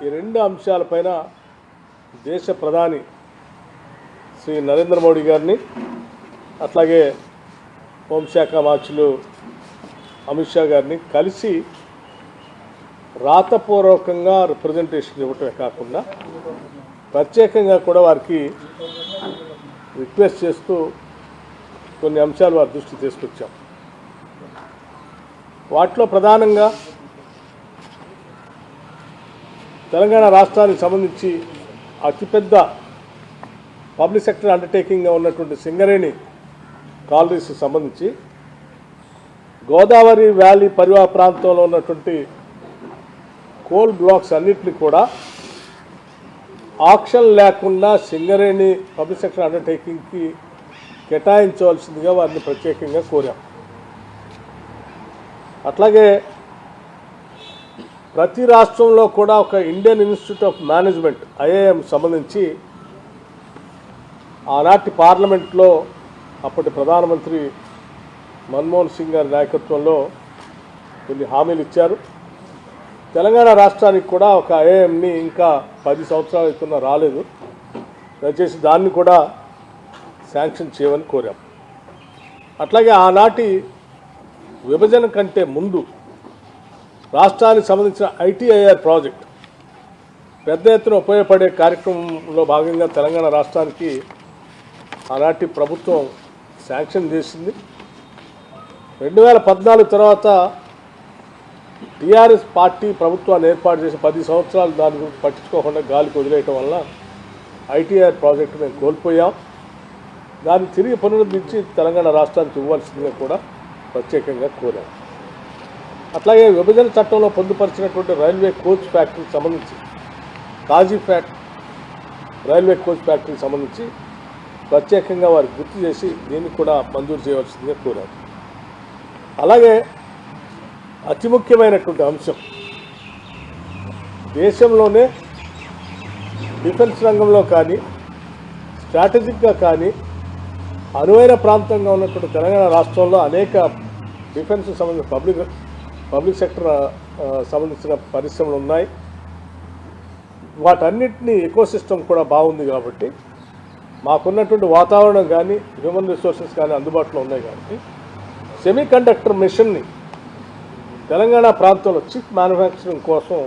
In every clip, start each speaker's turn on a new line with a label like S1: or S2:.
S1: ఈ రెండు అంశాలపైన దేశ ప్రధాని శ్రీ నరేంద్ర మోడీ గారిని అట్లాగే హోంశాఖ మార్చులు అమిత్ షా గారిని కలిసి రాతపూర్వకంగా రిప్రజెంటేషన్ ఇవ్వటమే కాకుండా ప్రత్యేకంగా కూడా వారికి రిక్వెస్ట్ చేస్తూ కొన్ని అంశాలు వారి దృష్టికి తీసుకొచ్చాం. వాటిలో ప్రధానంగా తెలంగాణ రాష్ట్రానికి సంబంధించి అతిపెద్ద పబ్లిక్ సెక్టర్ అండర్టేకింగ్గా ఉన్నటువంటి సింగరేణి కాలనీస్కి సంబంధించి గోదావరి వ్యాలీ పరివాహ ప్రాంతంలో ఉన్నటువంటి కోల్ బ్లాక్స్ అన్నింటినీ కూడా ఆక్షన్ లేకుండా సింగరేణి పబ్లిక్ సెక్టర్ అండర్టేకింగ్కి కేటాయించవలసిందిగా వారిని ప్రత్యేకంగా కోరాం. అట్లాగే ప్రతి రాష్ట్రంలో కూడా ఒక Indian institute of management IIM సంబంధించి ఆనాటి పార్లమెంట్లో అప్పటి ప్రధానమంత్రి మన్మోహన్ సింగ్ గారి నాయకత్వంలో కొన్ని హామీలు ఇచ్చారు. తెలంగాణ రాష్ట్రానికి కూడా ఒక ఐఐఎంని ఇంకా 10 సంవత్సరాలు అవుతున్నా రాలేదు. దయచేసి దాన్ని కూడా శాంక్షన్ చేయమని కోరాం. అట్లాగే ఆనాటి విభజన కంటే ముందు రాష్ట్రానికి సంబంధించిన ఐటీఐఆర్ ప్రాజెక్ట్ పెద్ద ఎత్తున ఉపయోగపడే కార్యక్రమంలో భాగంగా తెలంగాణ రాష్ట్రానికి ఆనాటి ప్రభుత్వం శాంక్షన్ చేసింది. 2014 తర్వాత టీఆర్ఎస్ పార్టీ ప్రభుత్వాన్ని ఏర్పాటు చేసి 10 సంవత్సరాలు దాని గురించి పట్టించుకోకుండా గాలికి వదిలేయటం వల్ల ఐటీఐఆర్ ప్రాజెక్టు మేము కోల్పోయాం. దాన్ని తిరిగి పునరుద్ధరించి తెలంగాణ రాష్ట్రానికి ఇవ్వాల్సిందిగా కూడా ప్రత్యేకంగా కోరాం. అట్లాగే విభజన చట్టంలో పొందుపరిచినటువంటి రైల్వే కోచ్ ఫ్యాక్టరీకి సంబంధించి కాజీఫ్యాట్ రైల్వే కోచ్ ఫ్యాక్టరీకి సంబంధించి ప్రత్యేకంగా వారికి గుర్తు చేసి దీన్ని కూడా మంజూరు చేయవలసిందిగా కోరారు. అలాగే అతి ముఖ్యమైనటువంటి అంశం దేశంలోనే డిఫెన్స్ రంగంలో కానీ స్ట్రాటజిక్గా కానీ అనువైన ప్రాంతంగా ఉన్నటువంటి తెలంగాణ రాష్ట్రంలో అనేక డిఫెన్స్ సంబంధించిన పబ్లిక్ సెక్టర్ సంబంధించిన పరిశ్రమలు ఉన్నాయి. వాటన్నిటినీ ఎకోసిస్టమ్ కూడా బాగుంది కాబట్టి మాకున్నటువంటి వాతావరణం కానీ హ్యూమన్ రిసోర్సెస్ కానీ అందుబాటులో ఉన్నాయి కాబట్టి సెమీ కండక్టర్ మిషన్ని తెలంగాణ ప్రాంతంలో చిప్ మ్యానుఫ్యాక్చరింగ్ కోసం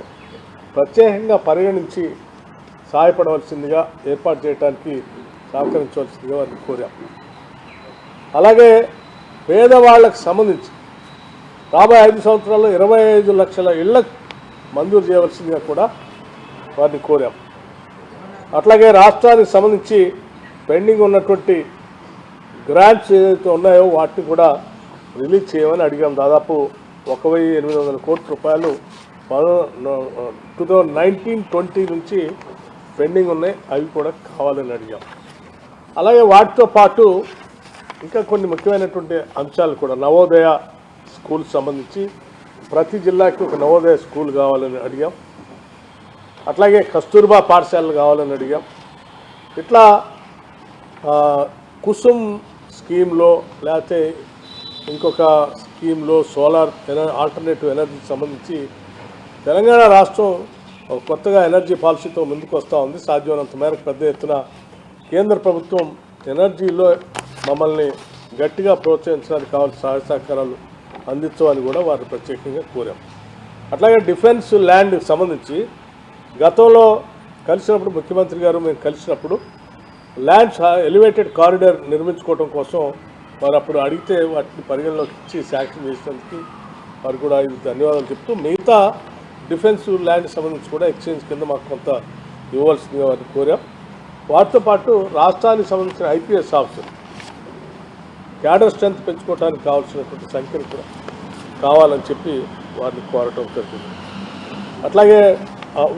S1: ప్రత్యేకంగా పరిగణించి సహాయపడవలసిందిగా ఏర్పాటు చేయడానికి సహకరించవలసిందిగా వారిని కోరాం. అలాగే పేదవాళ్లకు సంబంధించి రాబోయే 5 సంవత్సరాల్లో 25 లక్షల ఇళ్లకు మంజూరు చేయవలసిందిగా కూడా వారిని కోరాం. అట్లాగే రాష్ట్రానికి సంబంధించి పెండింగ్ ఉన్నటువంటి గ్రాంట్స్ ఏదైతే ఉన్నాయో వాటిని కూడా రిలీజ్ చేయమని అడిగాం. దాదాపు 1,800 కోట్ల రూపాయలు 2019-20 నుంచి పెండింగ్ ఉన్నాయి, అవి కూడా కావాలని అడిగాం. అలాగే వాటితో పాటు ఇంకా కొన్ని ముఖ్యమైనటువంటి అంశాలు కూడా నవోదయ స్కూల్ సంబంధించి ప్రతి జిల్లాకి ఒక నవోదయ స్కూల్ కావాలని అడిగాం. అట్లాగే కస్తూర్బా పాఠశాలలు కావాలని అడిగాం. ఇట్లా కుసుమ్ స్కీమ్లో లేకపోతే ఇంకొక స్కీమ్లో సోలార్ ఆల్టర్నేటివ్ ఎనర్జీకి సంబంధించి తెలంగాణ రాష్ట్రం కొత్తగా ఎనర్జీ పాలసీతో ముందుకు వస్తూ ఉంది. సాధ్యమైనంత మేరకు పెద్ద ఎత్తున కేంద్ర ప్రభుత్వం ఎనర్జీలో మమ్మల్ని గట్టిగా ప్రోత్సహించడానికి కావాల్సిన సహాయ సహకారాలు అందించమని కూడా వారు ప్రత్యేకంగా కోరాం. అట్లాగే డిఫెన్స్ ల్యాండ్కి సంబంధించి గతంలో కలిసినప్పుడు ముఖ్యమంత్రి గారు మేము కలిసినప్పుడు ల్యాండ్స్ ఎలివేటెడ్ కారిడార్ నిర్మించుకోవడం కోసం వారు అప్పుడు అడిగితే వాటిని పరిగణలోకి ఇచ్చి శాంక్షన్ చేసినందుకు వారు కూడా ధన్యవాదాలు చెప్తూ మిగతా డిఫెన్స్ ల్యాండ్ సంబంధించి కూడా ఎక్స్చేంజ్ కింద మాకు కొంత ఇవ్వాల్సిందిగా వారిని కోరాం. వాటితో పాటు రాష్ట్రానికి సంబంధించిన ఐపీఎస్ ఆఫీసర్ క్యాడర్ స్ట్రెంత్ పెంచుకోవడానికి కావాల్సినటువంటి సంఖ్యను కూడా కావాలని చెప్పి వారిని కోరటం జరిగింది. అట్లాగే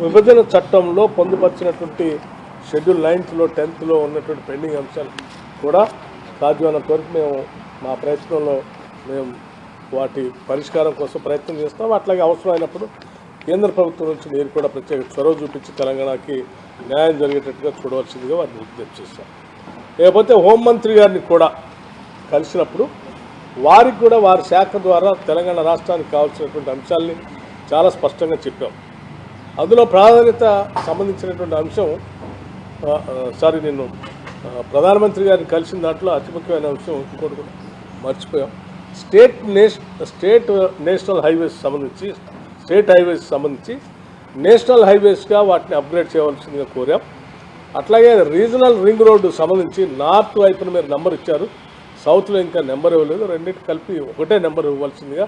S1: విభజన చట్టంలో పొందుపరిచినటువంటి షెడ్యూల్ 9th 10th ఉన్నటువంటి పెండింగ్ అంశాలు కూడా సాధ్యమైనంత వరకు మేము మా ప్రయత్నంలో మేము వాటి పరిష్కారం కోసం ప్రయత్నం చేస్తాం. అట్లాగే అవసరమైనప్పుడు కేంద్ర ప్రభుత్వం నుంచి మీరు కూడా ప్రత్యేక చొరవ చూపించి తెలంగాణకి న్యాయం జరిగేటట్టుగా చూడవలసిందిగా వారిని విజ్ఞప్తి చేస్తాం. లేకపోతే హోంమంత్రి గారిని కూడా కలిసినప్పుడు వారికి కూడా వారి శాఖ ద్వారా తెలంగాణ రాష్ట్రానికి కావాల్సినటువంటి అంశాలని చాలా స్పష్టంగా చెప్పాం. అందులో ప్రాధాన్యత సంబంధించినటువంటి అంశం ప్రధానమంత్రి గారిని కలిసిన దాంట్లో అతి ముఖ్యమైన అంశం ఇంకోటి కూడా మర్చిపోయాం. స్టేట్ నేషనల్ హైవేస్ సంబంధించి నేషనల్ హైవేస్గా వాటిని అప్గ్రేడ్ చేయవలసిందిగా కోరాం. అట్లాగే రీజనల్ రింగ్ రోడ్డు సంబంధించి నార్త్ వైపున మీరు నెంబర్ ఇచ్చారు, సౌత్లో ఇంకా నెంబర్ ఇవ్వలేదు. రెండింటి కలిపి ఒకటే నెంబర్ ఇవ్వాల్సిందిగా,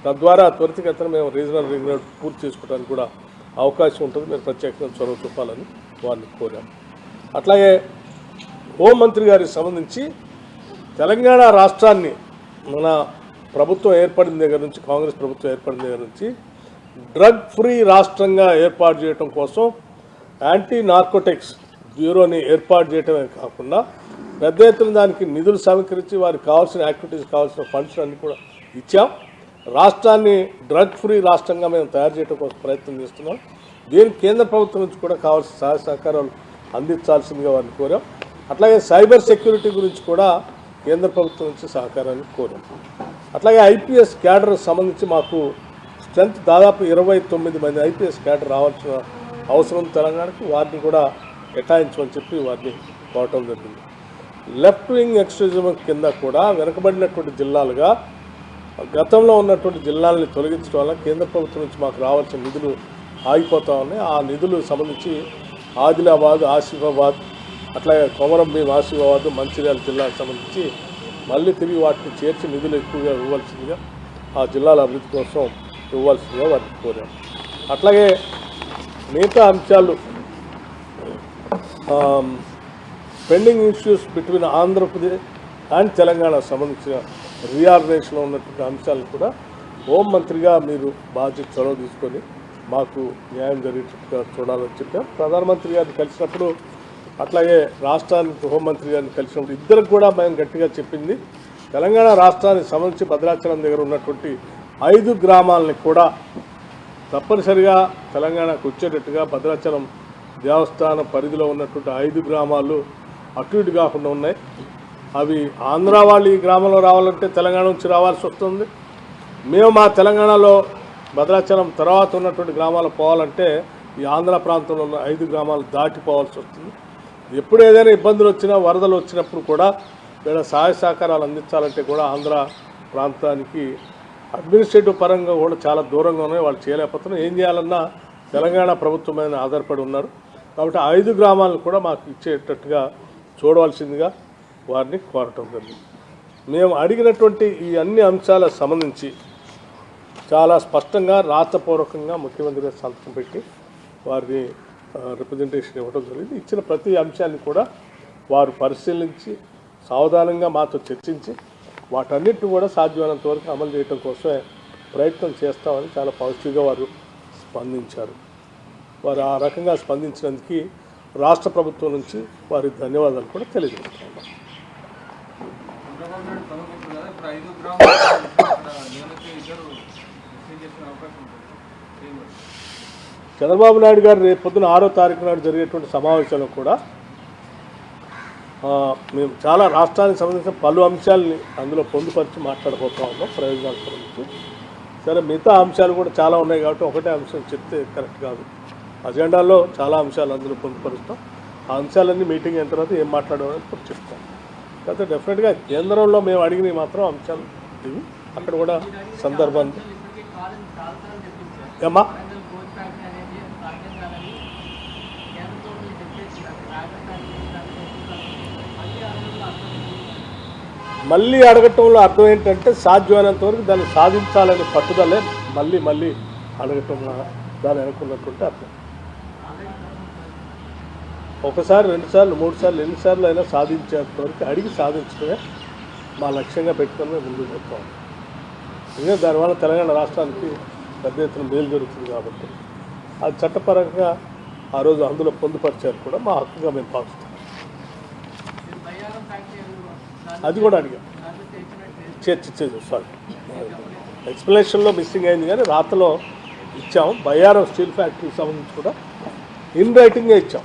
S1: తద్వారా త్వరితగతిన మేము రీజనల్ రింగ్ రోడ్ పూర్తి చేసుకోవడానికి కూడా అవకాశం ఉంటుంది. మీరు ప్రత్యేకంగా చొరవ చూపాలని వారిని కోరాం. అట్లాగే హోంమంత్రి గారికి సంబంధించి తెలంగాణ రాష్ట్రాన్ని మన ప్రభుత్వం ఏర్పడిన దగ్గర నుంచి, కాంగ్రెస్ ప్రభుత్వం ఏర్పడిన దగ్గర నుంచి డ్రగ్ ఫ్రీ రాష్ట్రంగా ఏర్పాటు చేయడం కోసం యాంటీ నార్కోటిక్స్ బ్యూరోని ఏర్పాటు చేయడమే కాకుండా పెద్ద ఎత్తున దానికి నిధులు సమీకరించి వారికి కావాల్సిన యాక్టివిటీస్, కావాల్సిన ఫండ్స్ అన్ని కూడా ఇచ్చాం. రాష్ట్రాన్ని డ్రగ్ ఫ్రీ రాష్ట్రంగా మేము తయారు చేయడం కోసం ప్రయత్నం చేస్తున్నాం. దీనికి కేంద్ర ప్రభుత్వం నుంచి కూడా కావాల్సిన సహాయ సహకారాలు అందించాల్సిందిగా వారిని కోరాం. అట్లాగే సైబర్ సెక్యూరిటీ గురించి కూడా కేంద్ర ప్రభుత్వం నుంచి సహకారాన్ని కోరాం. అట్లాగే ఐపీఎస్ క్యాడర్ సంబంధించి మాకు స్ట్రెంత్ దాదాపు 29 మంది ఐపీఎస్ క్యాడర్ రావాల్సిన అవసరం తెలంగాణకి, వారిని కూడా కేటాయించమని చెప్పి వారిని కోరటం జరిగింది. లెఫ్ట్ వింగ్ ఎక్స్ట్రీమిజం కింద కూడా వెనుకబడినటువంటి జిల్లాలుగా గతంలో ఉన్నటువంటి జిల్లాలని తొలగించడం వల్ల కేంద్ర ప్రభుత్వం నుంచి మాకు రావాల్సిన నిధులు ఆగిపోతా ఉన్నాయి. ఆ నిధులు సంబంధించి ఆదిలాబాద్, ఆసిఫాబాద్, అట్లాగే కొమరం భీం, ఆసిఫాబాద్, మంచిర్యాల జిల్లాకు సంబంధించి మళ్ళీ తిరిగి వాటిని చేర్చి నిధులు ఎక్కువగా ఇవ్వాల్సిందిగా, ఆ జిల్లాల అభివృద్ధి కోసం ఇవ్వాల్సిందిగా వాటిని కోరాం. అట్లాగే మిగతా అంశాలు pending issues between Andhra Pradesh and Telangana సంబంధించిన రీఆర్గనైజేషన్లో ఉన్నటువంటి అంశాలను కూడా హోంమంత్రిగా మీరు బాధ్యత చొరవ తీసుకొని మాకు న్యాయం జరిగేట్టుగా చూడాలని చెప్పాం. ప్రధానమంత్రి గారిని కలిసినప్పుడు, అట్లాగే రాష్ట్రానికి హోంమంత్రి గారిని కలిసినప్పుడు ఇద్దరికి కూడా మేము గట్టిగా చెప్పింది, తెలంగాణ రాష్ట్రానికి సంబంధించి భద్రాచలం దగ్గర ఉన్నటువంటి 5 గ్రామాలని కూడా తప్పనిసరిగా తెలంగాణకు వచ్చేటట్టుగా, భద్రాచలం దేవస్థానం పరిధిలో ఉన్నటువంటి 5 గ్రామాలు అటు ఇటు కాకుండా ఉన్నాయి. అవి ఆంధ్ర వాళ్ళు ఈ గ్రామంలో రావాలంటే తెలంగాణ నుంచి రావాల్సి వస్తుంది. మేము మా తెలంగాణలో భద్రాచలం తర్వాత ఉన్నటువంటి గ్రామాలు పోవాలంటే ఈ ఆంధ్ర ప్రాంతంలో ఉన్న 5 గ్రామాలు దాటిపోవాల్సి వస్తుంది. ఎప్పుడు ఏదైనా ఇబ్బందులు వచ్చినా, వరదలు వచ్చినప్పుడు కూడా లేదా సహాయ సహకారాలు అందించాలంటే కూడా ఆంధ్ర ప్రాంతానికి అడ్మినిస్ట్రేటివ్ పరంగా కూడా చాలా దూరంగా ఉన్నాయి, వాళ్ళు చేయలేకపోతున్నారు. ఏం చేయాలన్నా తెలంగాణ ప్రభుత్వం మీద ఆధారపడి ఉన్నారు. కాబట్టి 5 గ్రామాలను కూడా మాకు ఇచ్చేటట్టుగా చూడవలసిందిగా వారిని కోరటం జరిగింది. మేము అడిగినటువంటి ఈ అన్ని అంశాలకు సంబంధించి చాలా స్పష్టంగా రాతపూర్వకంగా ముఖ్యమంత్రి గారు సంతకం పెట్టి వారిని రిప్రజెంటేషన్ ఇవ్వడం జరిగింది. ఇచ్చిన ప్రతి అంశాన్ని కూడా వారు పరిశీలించి సావధానంగా మాతో చర్చించి వాటన్నిటిని కూడా సాధ్యమైనంత వరకు అమలు చేయడం కోసమే ప్రయత్నం చేస్తామని చాలా పాజిటివ్గా వారు స్పందించారు. వారు ఆ రకంగా స్పందించినందుకు రాష్ట్ర ప్రభుత్వం నుంచి వారి ధన్యవాదాలు కూడా తెలియజేస్తున్నాం. చంద్రబాబు నాయుడు గారు రేపు పొద్దున 6వ తారీఖు నాడు జరిగేటువంటి సమావేశంలో కూడా మేము చాలా రాష్ట్రానికి సంబంధించిన పలు అంశాలని అందులో పొందుపరిచి మాట్లాడబోతా ఉన్నాం, ప్రయోజనాల గురించి. సరే, మిగతా అంశాలు కూడా చాలా ఉన్నాయి కాబట్టి ఒకటే అంశం చెప్తే కరెక్ట్ కాదు. అజెండాలో చాలా అంశాలు అందులో పొందుపరుస్తాం. ఆ అంశాలన్నీ మీటింగ్ అయిన తర్వాత ఏం మాట్లాడాలని ఇప్పుడు చెప్తాం. కాకపోతే డెఫినెట్గా కేంద్రంలో మేము అడిగినవి మాత్రం అంశాలు ఇవి. అక్కడ కూడా సందర్భాన్ని ఏమా మళ్ళీ అడగటంలో అర్థం ఏంటంటే సాధ్యమైనంత వరకు దాన్ని సాధించాలనే పట్టుదలే మళ్ళీ అడగటం దాన్ని అనుకున్నటువంటి అర్థం. ఒకసారి, 2 సార్లు, 3 సార్లు, ఎన్నిసార్లు అయినా సాధించేంత వరకు అడిగి సాధించడమే మా లక్ష్యంగా పెట్టుకొని మేము ముందుకు పోతాం. ఎందుకంటే దానివల్ల తెలంగాణ రాష్ట్రానికి పెద్ద ఎత్తున మేలు జరుగుతుంది కాబట్టి అది చట్టపరంగా ఆ రోజు అందులో పొందుపరిచారు కూడా మా హక్కుగా మేము భావిస్తాం. అది కూడా అడిగాం, చర్చించేది. సారీ, ఎక్స్ప్లెనేషన్లో మిస్సింగ్ అయింది కానీ రాతలో ఇచ్చాము. బయ్యారం స్టీల్ ఫ్యాక్టరీకి సంబంధించి కూడా ఇన్ రైటింగ్గా ఇచ్చాం.